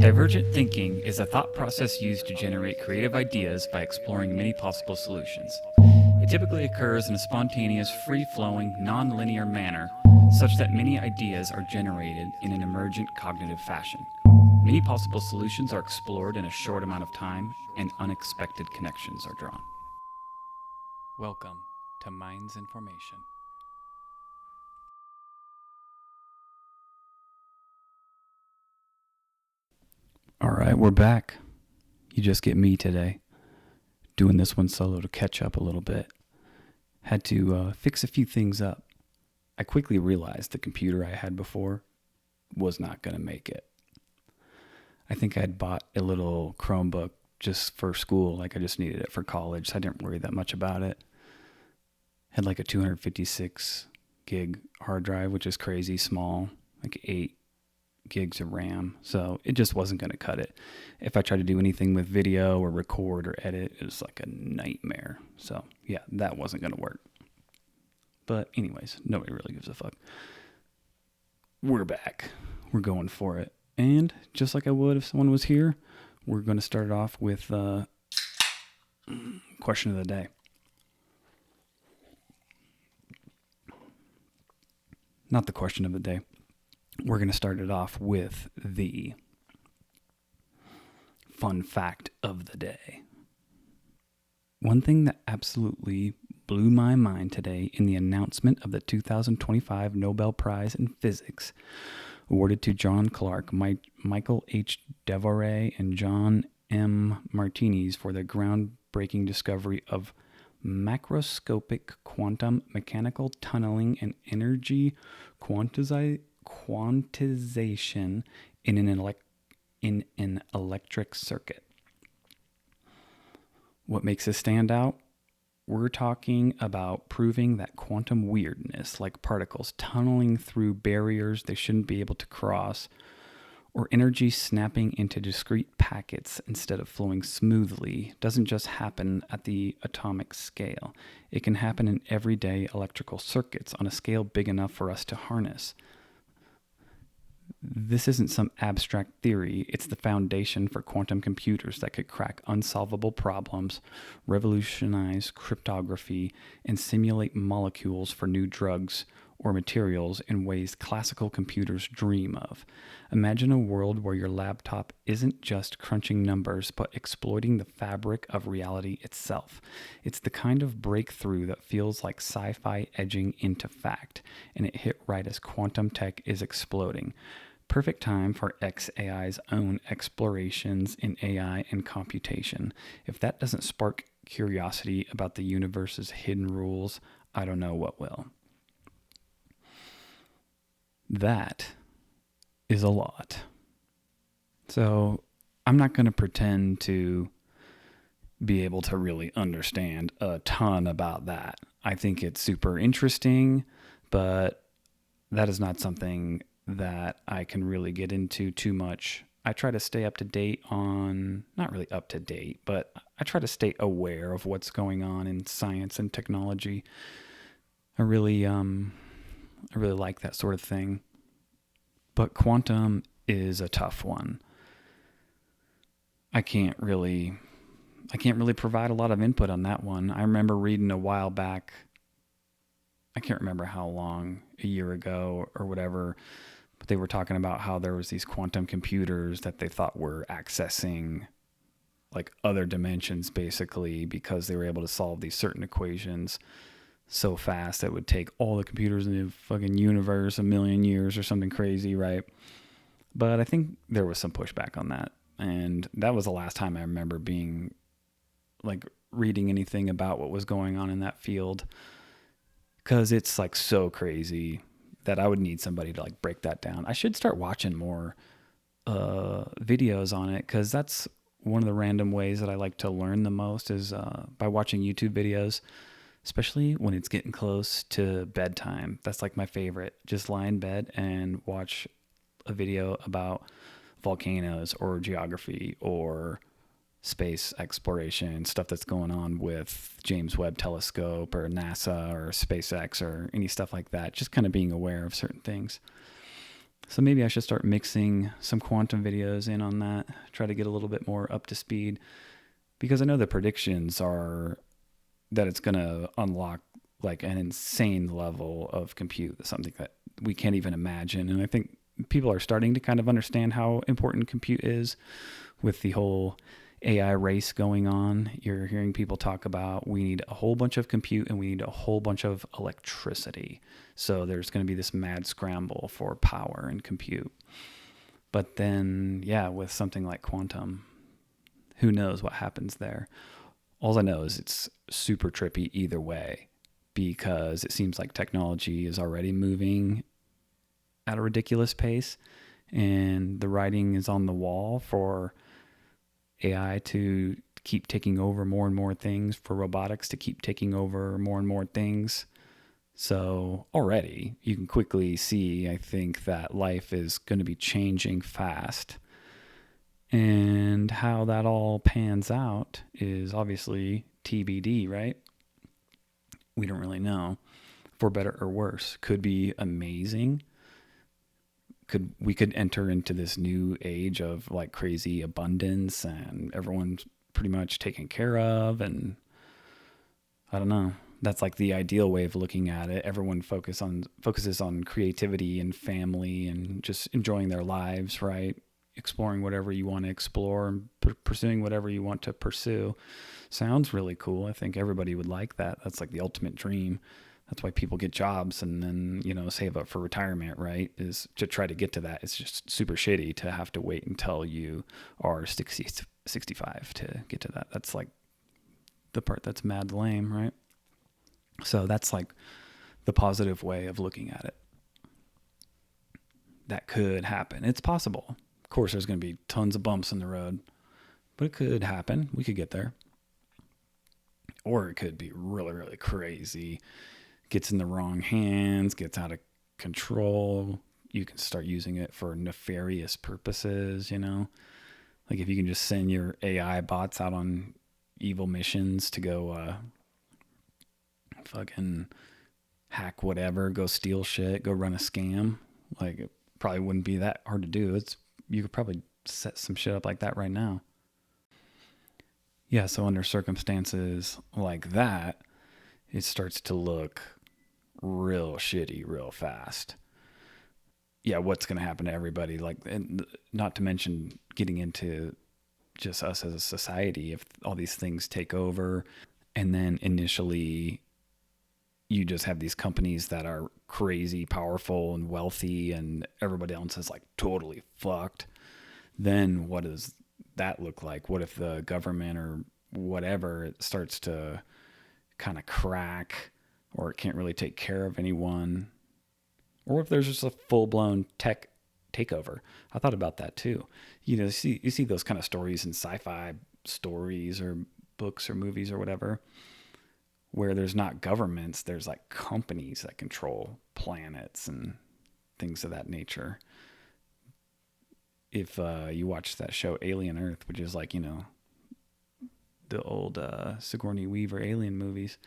Divergent thinking is a thought process used to generate creative ideas by exploring many possible solutions. It typically occurs in a spontaneous, free-flowing, non-linear manner, such that many ideas are generated in an emergent cognitive fashion. Many possible solutions are explored in a short amount of time, and unexpected connections are drawn. Welcome to Minds in Formation. All right, we're back. You just get me today, doing this one solo to catch up a little bit. Had to fix a few things up. I quickly realized the computer I had before was not going to make it. I think I'd bought a little Chromebook just for school, like I just needed it for college, so I didn't worry that much about it. Had like a 256 gig hard drive, which is crazy small, like 8 gigs of RAM, so it just wasn't going to cut it. If I tried to do anything with video or record or edit, it was like a nightmare. So yeah, that wasn't going to work. But anyways, nobody really gives a fuck. We're back. We're going for it. And just like I would if someone was here, we're going to start it off with question of the day. Not the question of the day. We're going to start it off with the fun fact of the day. One thing that absolutely blew my mind today in the announcement of the 2025 Nobel Prize in Physics, awarded to John Clark, Michael H. Devoret, and John M. Martinez for their groundbreaking discovery of macroscopic quantum mechanical tunneling and energy quantization in an electric circuit. What makes this stand out? We're talking about proving that quantum weirdness, like particles tunneling through barriers they shouldn't be able to cross, or energy snapping into discrete packets instead of flowing smoothly, doesn't just happen at the atomic scale. It can happen in everyday electrical circuits on a scale big enough for us to harness. This isn't some abstract theory. It's the foundation for quantum computers that could crack unsolvable problems, revolutionize cryptography, and simulate molecules for new drugs or materials in ways classical computers dream of. Imagine a world where your laptop isn't just crunching numbers, but exploiting the fabric of reality itself. It's the kind of breakthrough that feels like sci-fi edging into fact, and it hit right as quantum tech is exploding. Perfect time for xAI's own explorations in AI and computation. If that doesn't spark curiosity about the universe's hidden rules, I don't know what will. That is a lot. So I'm not going to pretend to be able to really understand a ton about that. I think it's super interesting, but that is not something that I can really get into too much. I try to stay up to date on, not really up to date, but I try to stay aware of what's going on in science and technology. I really like that sort of thing. But quantum is a tough one. I can't really provide a lot of input on that one. I remember reading a while back, I can't remember how long, a year ago or whatever, but they were talking about how there was these quantum computers that they thought were accessing like other dimensions basically because they were able to solve these certain equations so fast that it would take all the computers in the fucking universe 1 million years or something crazy, right? But I think there was some pushback on that. And that was the last time I remember being like reading anything about what was going on in that field, because it's like so crazy that I would need somebody to like break that down. I should start watching more videos on it, because that's one of the random ways that I like to learn the most is by watching YouTube videos, especially when it's getting close to bedtime. That's like my favorite. Just lie in bed and watch a video about volcanoes or geography or space exploration, stuff that's going on with James Webb Telescope or NASA or SpaceX or any stuff like that. Just kind of being aware of certain things. So maybe I should start mixing some quantum videos in on that, try to get a little bit more up to speed, because I know the predictions are that it's going to unlock like an insane level of compute, something that we can't even imagine. And I think people are starting to kind of understand how important compute is with the whole AI race going on. You're hearing people talk about we need a whole bunch of compute and we need a whole bunch of electricity. So there's going to be this mad scramble for power and compute. But then, yeah, with something like quantum, who knows what happens there? All I know is it's super trippy either way, because it seems like technology is already moving at a ridiculous pace, and the writing is on the wall for AI to keep taking over more and more things, for robotics to keep taking over more and more things. So already you can quickly see, I think, that life is going to be changing fast. And how that all pans out is obviously TBD, right? We don't really know, for better or worse. Could be amazing. We could enter into this new age of like crazy abundance and everyone's pretty much taken care of, and I don't know. That's like the ideal way of looking at it. Everyone focuses on creativity and family and just enjoying their lives, right? Exploring whatever you want to explore and pursuing whatever you want to pursue. Sounds really cool. I think everybody would like that. That's like the ultimate dream. That's why people get jobs and then, save up for retirement, right? Is to try to get to that. It's just super shitty to have to wait until you are 60, 65 to get to that. That's like the part that's mad lame, right? So that's like the positive way of looking at it. That could happen. It's possible. Of course, there's going to be tons of bumps in the road, but it could happen. We could get there. Or it could be really, really crazy. Gets in the wrong hands, gets out of control. You can start using it for nefarious purposes, Like if you can just send your AI bots out on evil missions to go fucking hack whatever, go steal shit, go run a scam. Like it probably wouldn't be that hard to do. You could probably set some shit up like that right now. Yeah, so under circumstances like that, it starts to look real shitty real fast. Yeah, what's going to happen to everybody? Like, and not to mention getting into just us as a society, if all these things take over, and then initially you just have these companies that are crazy powerful and wealthy and everybody else is like totally fucked, then what does that look like? What if the government or whatever it starts to kind of crack, or it can't really take care of anyone? Or if there's just a full-blown tech takeover. I thought about that too. You see those kind of stories in sci-fi stories or books or movies or whatever, where there's not governments, there's like companies that control planets and things of that nature. If you watch that show Alien Earth, which is like, the old Sigourney Weaver alien movies,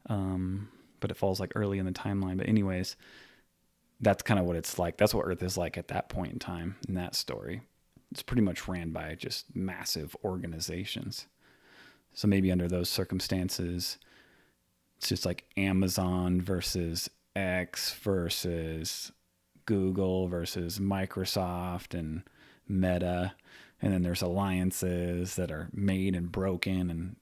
but it falls like early in the timeline. But anyways, that's kind of what it's like. That's what Earth is like at that point in time in that story. It's pretty much ran by just massive organizations. So maybe under those circumstances, it's just like Amazon versus X versus Google versus Microsoft and Meta. And then there's alliances that are made and broken, and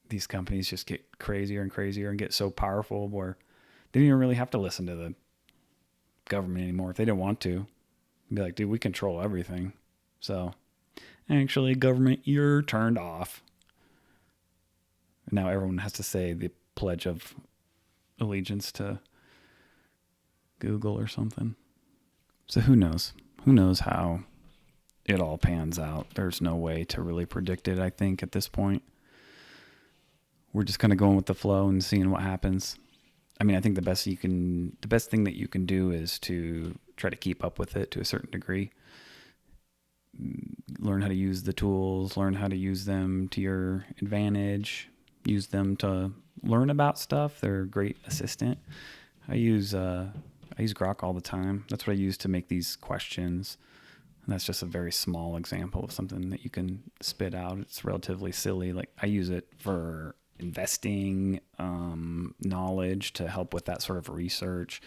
these companies just get crazier and crazier and get so powerful where they don't even really have to listen to the government anymore. If they didn't want to, be like, dude, we control everything. So actually, government, you're turned off. Now everyone has to say the pledge of allegiance to Google or something. So who knows? Who knows how it all pans out? There's no way to really predict it, I think, at this point. We're just kind of going with the flow and seeing what happens. I mean, I think the best thing that you can do is to try to keep up with it to a certain degree. Learn how to use the tools, learn how to use them to your advantage, use them to learn about stuff. They're a great assistant. I I use Grok all the time. That's what I use to make these questions. And that's just a very small example of something that you can spit out. It's relatively silly. Like I use it for investing knowledge to help with that sort of research,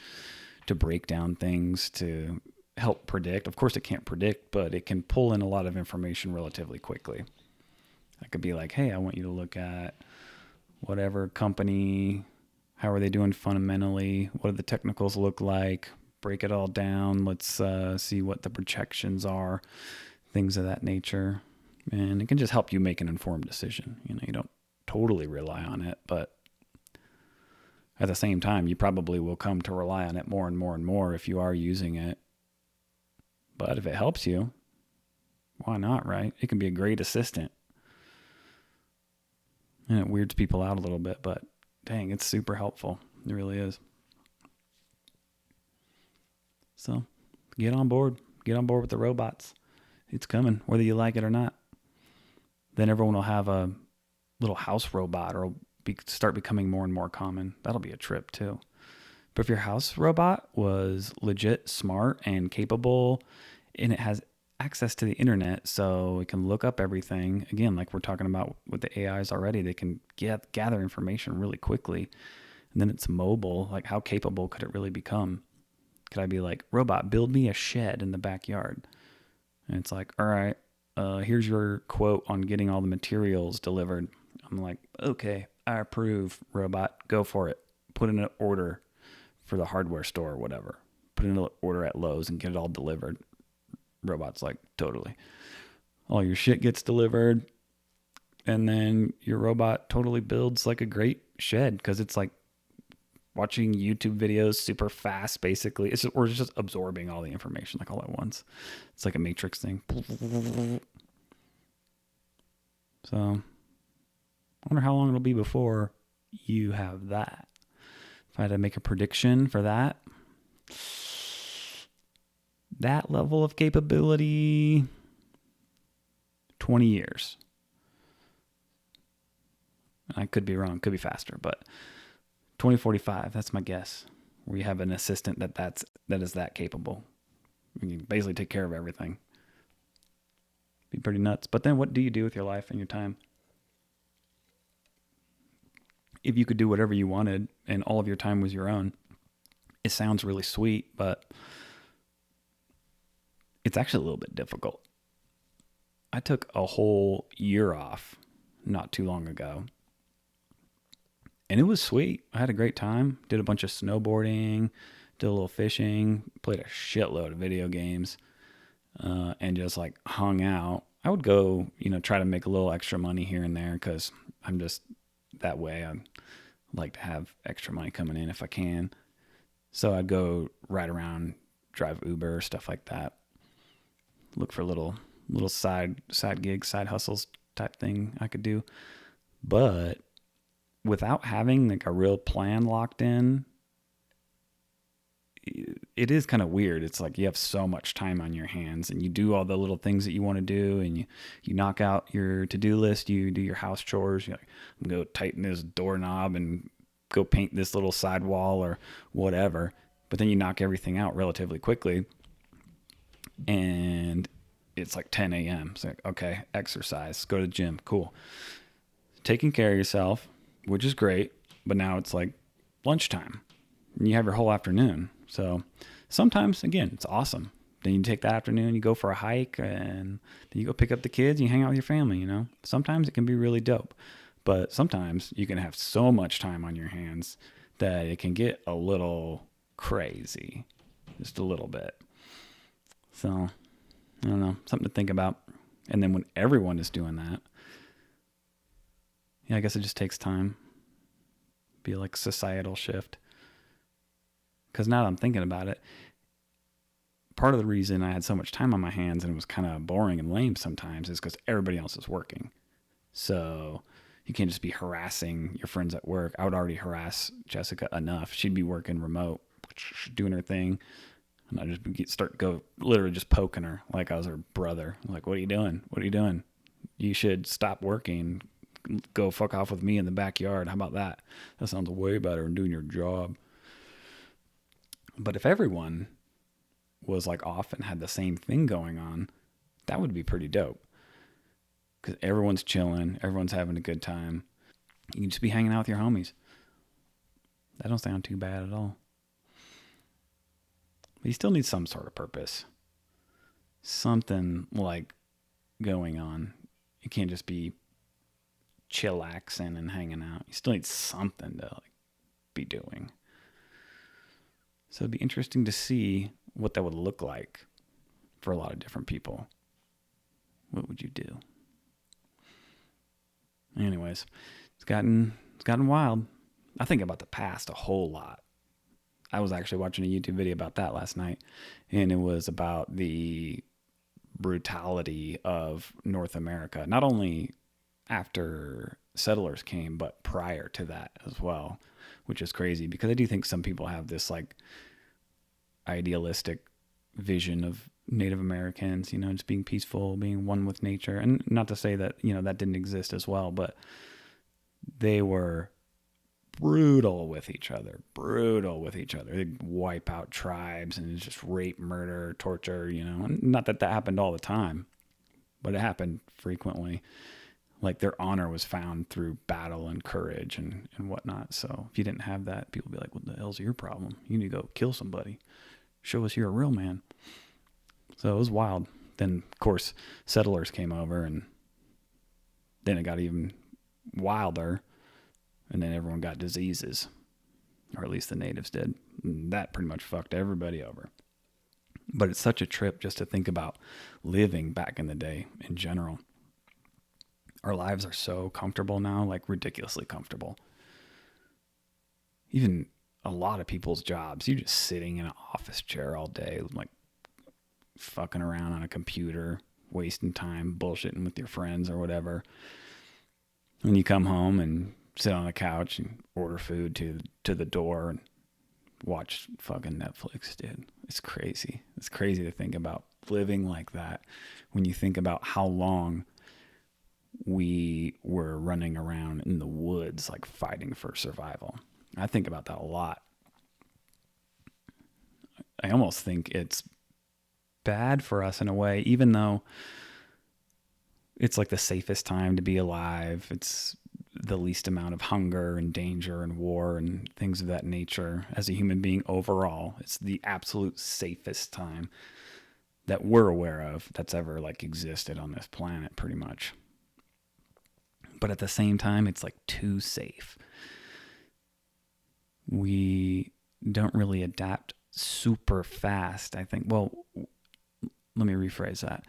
to break down things, to help predict. Of course, it can't predict, but it can pull in a lot of information relatively quickly. I could be like, hey, I want you to look at whatever company, how are they doing fundamentally? What do the technicals look like? Break it all down. Let's see what the projections are, things of that nature. And it can just help you make an informed decision. You know, you don't totally rely on it, but at the same time, you probably will come to rely on it more and more and more if you are using it. But if it helps you, why not, right? It can be a great assistant. And it weirds people out a little bit, but dang, it's super helpful. It really is. So get on board. Get on board with the robots. It's coming, whether you like it or not. Then everyone will have a little house robot or start becoming more and more common. That'll be a trip too. But if your house robot was legit smart and capable, and it has access to the internet, so it can look up everything, again, like we're talking about with the AIs already, they can gather information really quickly. And then it's mobile. Like how capable could it really become? Could I be like, robot, build me a shed in the backyard? And it's like, all right, here's your quote on getting all the materials delivered. I'm like, okay, I approve, robot, go for it. Put in an order for the hardware store or whatever. Put in an order at Lowe's and get it all delivered. Robot's like, totally. All your shit gets delivered. And then your robot totally builds like a great shed because it's like watching YouTube videos super fast, basically. We're just absorbing all the information like all at once. It's like a Matrix thing. So I wonder how long it'll be before you have that. If I had to make a prediction for that level of capability, 20 years. I could be wrong, could be faster, but 2045, that's my guess. Where you have an assistant that is that capable. You can basically take care of everything. Be pretty nuts. But then what do you do with your life and your time? If you could do whatever you wanted and all of your time was your own, it sounds really sweet, but it's actually a little bit difficult. I took a whole year off not too long ago. And it was sweet. I had a great time. Did a bunch of snowboarding, did a little fishing, played a shitload of video games, and just like hung out. I would go, try to make a little extra money here and there because I'm just that way. I like to have extra money coming in if I can. So I'd go ride around, drive Uber, stuff like that. Look for little side gigs, side hustles type thing I could do. But without having like a real plan locked in, it is kind of weird. It's like you have so much time on your hands and you do all the little things that you want to do and you knock out your to-do list, you do your house chores, you're like, I'm going to go tighten this doorknob and go paint this little side wall or whatever. But then you knock everything out relatively quickly and it's like 10 a.m. It's like, okay, exercise, go to the gym, cool. Taking care of yourself, which is great, but now it's like lunchtime and you have your whole afternoon. So sometimes, again, it's awesome. Then you take that afternoon, you go for a hike, and then you go pick up the kids and you hang out with your family, Sometimes it can be really dope, but sometimes you can have so much time on your hands that it can get a little crazy, just a little bit. So, I don't know, something to think about. And then when everyone is doing that, I guess it just takes time. Be like societal shift. Because now that I'm thinking about it, part of the reason I had so much time on my hands and it was kind of boring and lame sometimes is because everybody else is working. So you can't just be harassing your friends at work. I would already harass Jessica enough. She'd be working remote, doing her thing. And I'd just literally just poking her like I was her brother. Like, what are you doing? What are you doing? You should stop working. Go fuck off with me in the backyard. How about that? That sounds way better than doing your job. But if everyone was like off and had the same thing going on, that would be pretty dope. Because everyone's chilling, everyone's having a good time. You can just be hanging out with your homies. That don't sound too bad at all. But you still need some sort of purpose. Something like going on. You can't just be chillaxing and hanging out. You still need something to like be doing. So it'd be interesting to see what that would look like for a lot of different people. What would you do? Anyways, it's gotten wild. I think about the past a whole lot. I was actually watching a YouTube video about that last night, and it was about the brutality of North America, not only after settlers came, but prior to that as well, which is crazy because I do think some people have this like idealistic vision of Native Americans, you know, just being peaceful, being one with nature. And not to say that, you know, that didn't exist as well, but they were brutal with each other. They'd wipe out tribes and just rape, murder, torture, you know. And not that happened all the time, but it happened frequently. Like their honor was found through battle and courage and whatnot. So if you didn't have that, people would be like, what the hell's your problem? You need to go kill somebody. Show us you're a real man. So it was wild. Then, of course, settlers came over, and then it got even wilder, and then everyone got diseases, or at least the natives did. And that pretty much fucked everybody over. But it's such a trip just to think about living back in the day in general. Our lives are so comfortable now, like ridiculously comfortable. Even a lot of people's jobs, you're just sitting in an office chair all day, like fucking around on a computer, wasting time, bullshitting with your friends or whatever. And you come home and sit on the couch and order food to the door and watch fucking Netflix, dude. It's crazy. It's crazy to think about living like that when you think about how long we were running around in the woods, like fighting for survival. I think about that a lot. I almost think it's bad for us in a way, even though it's like the safest time to be alive. It's the least amount of hunger and danger and war and things of that nature as a human being overall. It's the absolute safest time that we're aware of that's ever like existed on this planet, pretty much. But at the same time, it's like too safe. We don't really adapt super fast, I think. Well, let me rephrase that.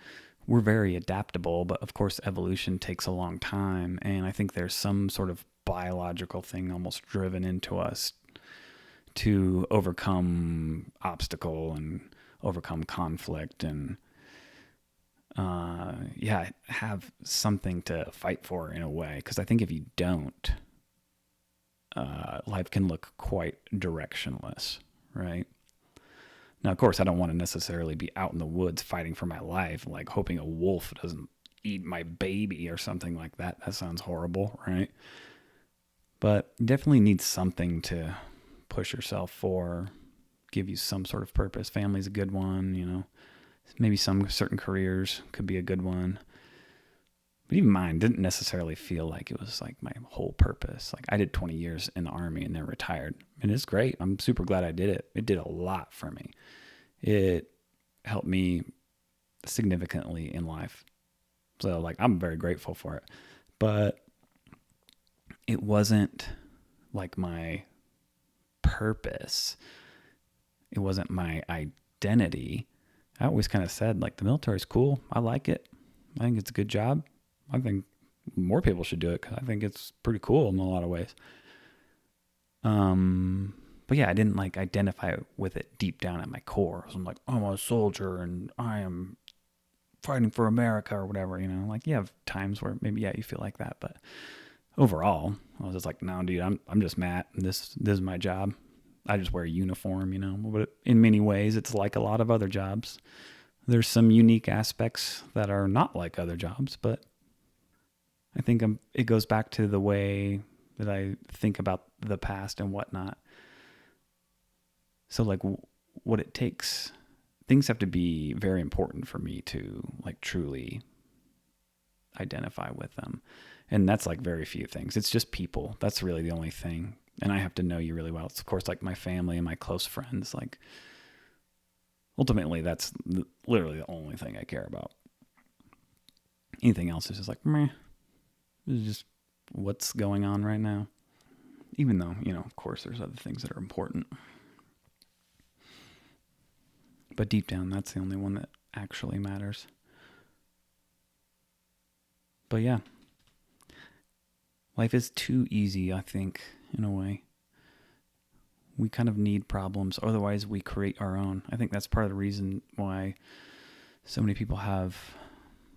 We're very adaptable, but of course evolution takes a long time, and I think there's some sort of biological thing almost driven into us to overcome obstacle and overcome conflict and have something to fight for in a way. Because I think if you don't, life can look quite directionless, right? Now, of course, I don't want to necessarily be out in the woods fighting for my life, like hoping a wolf doesn't eat my baby or something like that. That sounds horrible, right? But you definitely need something to push yourself for, give you some sort of purpose. Family's a good one, you know. Maybe some certain careers could be a good one. But even mine didn't necessarily feel like it was like my whole purpose. Like I did 20 years in the Army and then retired. And it's great. I'm super glad I did it. It did a lot for me. It helped me significantly in life. So like I'm very grateful for it. But it wasn't like my purpose. It wasn't my identity. I always kind of said like the military's cool. I like it. I think it's a good job. I think more people should do it because I think it's pretty cool in a lot of ways. But yeah, I didn't like identify with it deep down at my core. So I'm like, I'm a soldier and I am fighting for America or whatever, you know. Like you have times where maybe you feel like that, but overall, I was just like, no, dude, I'm just Matt. This is my job. I just wear a uniform, you know. But in many ways, it's like a lot of other jobs. There's some unique aspects that are not like other jobs, but I think it goes back to the way that I think about the past and whatnot. So like what it takes. Things have to be very important for me to like truly identify with them. And that's like very few things. It's just people. That's really the only thing. And I have to know you really well. It's of course like my family and my close friends. Like ultimately that's literally the only thing I care about. Anything else is just like, meh. This is just what's going on right now. Even though, of course there's other things that are important. But deep down, that's the only one that actually matters. But yeah, life is too easy, I think, in a way. We kind of need problems, otherwise we create our own. I think that's part of the reason why so many people have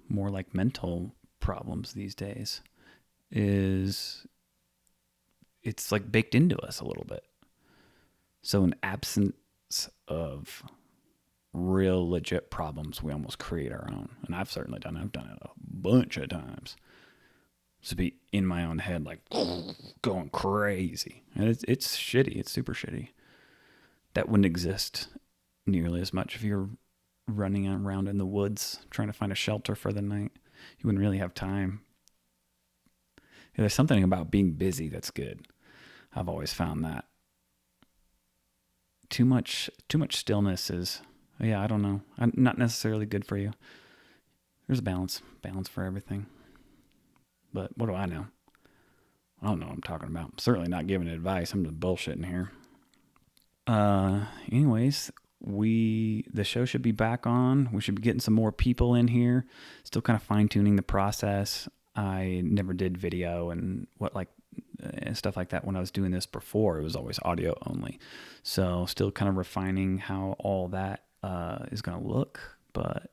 more like mental problems these days, is it's like baked into us a little bit. So in absence of real legit problems, we almost create our own. And I've certainly done it. I've done it a bunch of times. To be in my own head, like going crazy. And it's shitty. It's super shitty. That wouldn't exist nearly as much if you're running around in the woods trying to find a shelter for the night. You wouldn't really have time. There's something about being busy that's good. I've always found that. Too much stillness is, I don't know, not necessarily good for you. There's a balance for everything. But what do I know? I don't know what I'm talking about. I'm certainly not giving advice. I'm just bullshitting here. Anyways, the show should be back on. We should be getting some more people in here. Still kind of fine tuning the process. I never did video and stuff like that when I was doing this before. It was always audio only. So still kind of refining how all that is going to look. But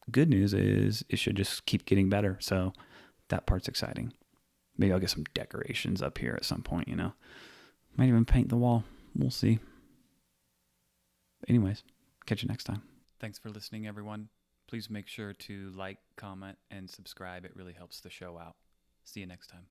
good news is it should just keep getting better. So that part's exciting. Maybe I'll get some decorations up here at some point, Might even paint the wall. We'll see. Anyways, catch you next time. Thanks for listening, everyone. Please make sure to like, comment, and subscribe. It really helps the show out. See you next time.